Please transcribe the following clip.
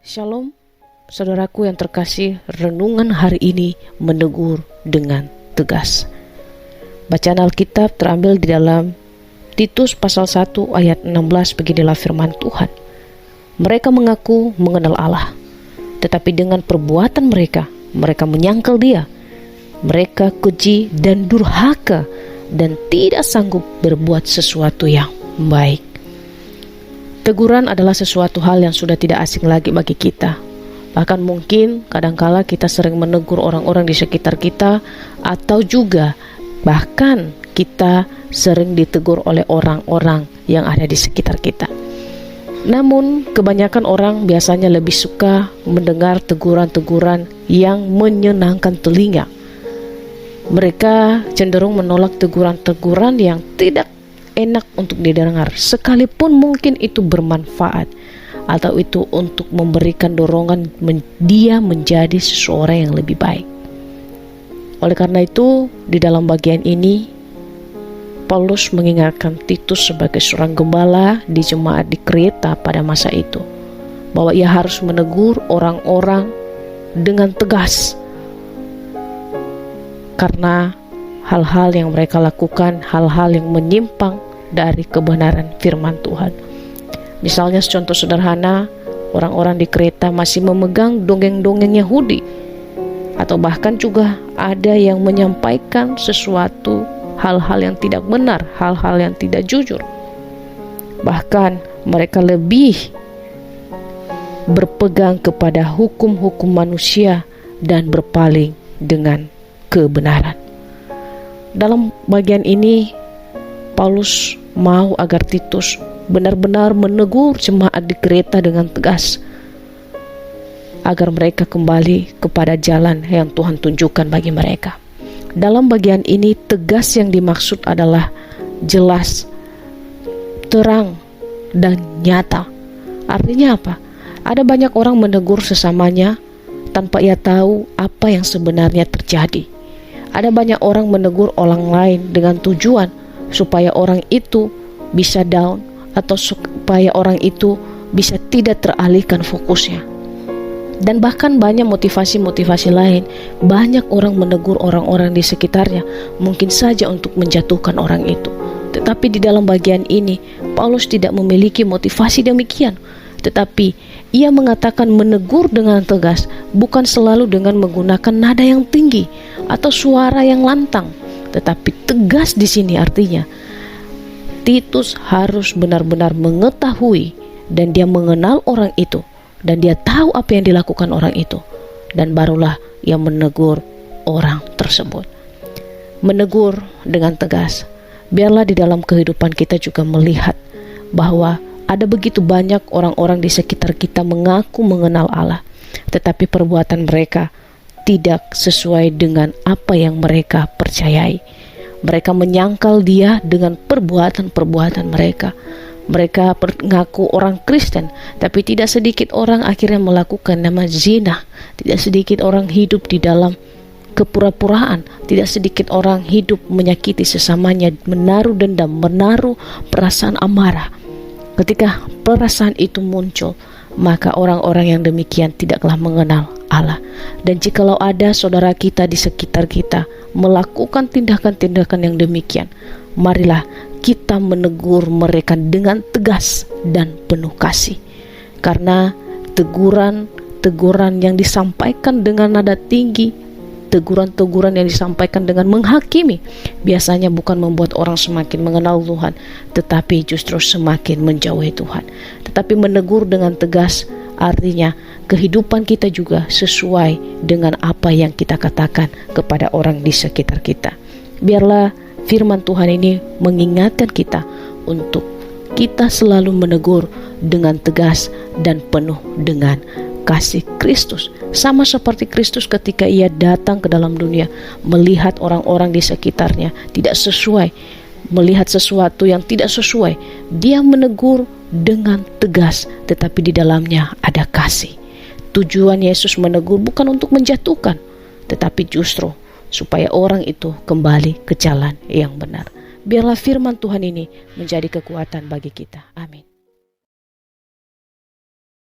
Shalom, saudaraku yang terkasih, renungan hari ini menegur dengan tegas. Bacaan Alkitab terambil di dalam Titus pasal 1 ayat 16, beginilah firman Tuhan. Mereka mengaku mengenal Allah, tetapi dengan perbuatan mereka menyangkal Dia. Mereka keji dan durhaka dan tidak sanggup berbuat sesuatu yang baik. Teguran adalah sesuatu hal yang sudah tidak asing lagi bagi kita. Bahkan mungkin kadangkala kita sering menegur orang-orang di sekitar kita, atau juga bahkan kita sering ditegur oleh orang-orang yang ada di sekitar kita. Namun kebanyakan orang biasanya lebih suka mendengar teguran-teguran yang menyenangkan telinga. Mereka cenderung menolak teguran-teguran yang tidak enak untuk didengar, sekalipun mungkin itu bermanfaat atau itu untuk memberikan dorongan dia menjadi seseorang yang lebih baik. Oleh karena itu, di dalam bagian ini Paulus mengingatkan Titus sebagai seorang gembala di jemaat di Kreta pada masa itu, bahwa ia harus menegur orang-orang dengan tegas karena hal-hal yang mereka lakukan, hal-hal yang menyimpang dari kebenaran firman Tuhan. Misalnya contoh sederhana, orang-orang di Kreta masih memegang dongeng-dongeng Yahudi, atau bahkan juga ada yang menyampaikan sesuatu hal-hal yang tidak benar, hal-hal yang tidak jujur. Bahkan mereka lebih berpegang kepada hukum-hukum manusia dan berpaling dengan kebenaran. Dalam bagian ini, Paulus mau agar Titus benar-benar menegur jemaat di Kreta dengan tegas, agar mereka kembali kepada jalan yang Tuhan tunjukkan bagi mereka. Dalam bagian ini, tegas yang dimaksud adalah jelas, terang, dan nyata. Artinya apa? Ada banyak orang menegur sesamanya tanpa ia tahu apa yang sebenarnya terjadi. Ada banyak orang menegur orang lain dengan tujuan supaya orang itu bisa down, atau supaya orang itu bisa tidak teralihkan fokusnya. Dan bahkan banyak motivasi-motivasi lain. Banyak orang menegur orang-orang di sekitarnya, mungkin saja untuk menjatuhkan orang itu. Tetapi di dalam bagian ini, Paulus tidak memiliki motivasi demikian. Tetapi ia mengatakan menegur dengan tegas bukan selalu dengan menggunakan nada yang tinggi atau suara yang lantang, tetapi tegas di sini artinya Titus harus benar-benar mengetahui dan dia mengenal orang itu, dan dia tahu apa yang dilakukan orang itu, dan barulah ia menegur orang tersebut. Menegur dengan tegas. Biarlah di dalam kehidupan kita juga melihat bahwa ada begitu banyak orang-orang di sekitar kita mengaku mengenal Allah, tetapi perbuatan mereka tidak sesuai dengan apa yang mereka percayai. Mereka menyangkal Dia dengan perbuatan-perbuatan mereka. Mereka mengaku orang Kristen, tapi tidak sedikit orang akhirnya melakukan nama zina. Tidak sedikit orang hidup di dalam kepura-puraan. Tidak sedikit orang hidup menyakiti sesamanya, menaruh dendam, menaruh perasaan amarah. Ketika perasaan itu muncul, maka orang-orang yang demikian tidaklah mengenal Allah. Dan jikalau ada saudara kita di sekitar kita melakukan tindakan-tindakan yang demikian, marilah kita menegur mereka dengan tegas dan penuh kasih. Karena teguran-teguran yang disampaikan dengan nada tinggi, teguran-teguran yang disampaikan dengan menghakimi, biasanya bukan membuat orang semakin mengenal Tuhan, tetapi justru semakin menjauhi Tuhan. Tetapi menegur dengan tegas artinya kehidupan kita juga sesuai dengan apa yang kita katakan kepada orang di sekitar kita. Biarlah firman Tuhan ini mengingatkan kita untuk kita selalu menegur dengan tegas dan penuh dengan kasih Kristus. Sama seperti Kristus ketika ia datang ke dalam dunia, melihat orang-orang di sekitarnya tidak sesuai, melihat sesuatu yang tidak sesuai, dia menegur dengan tegas, tetapi di dalamnya ada kasih. Tujuan Yesus menegur bukan untuk menjatuhkan, tetapi justru supaya orang itu kembali ke jalan yang benar. Biarlah firman Tuhan ini menjadi kekuatan bagi kita. Amin.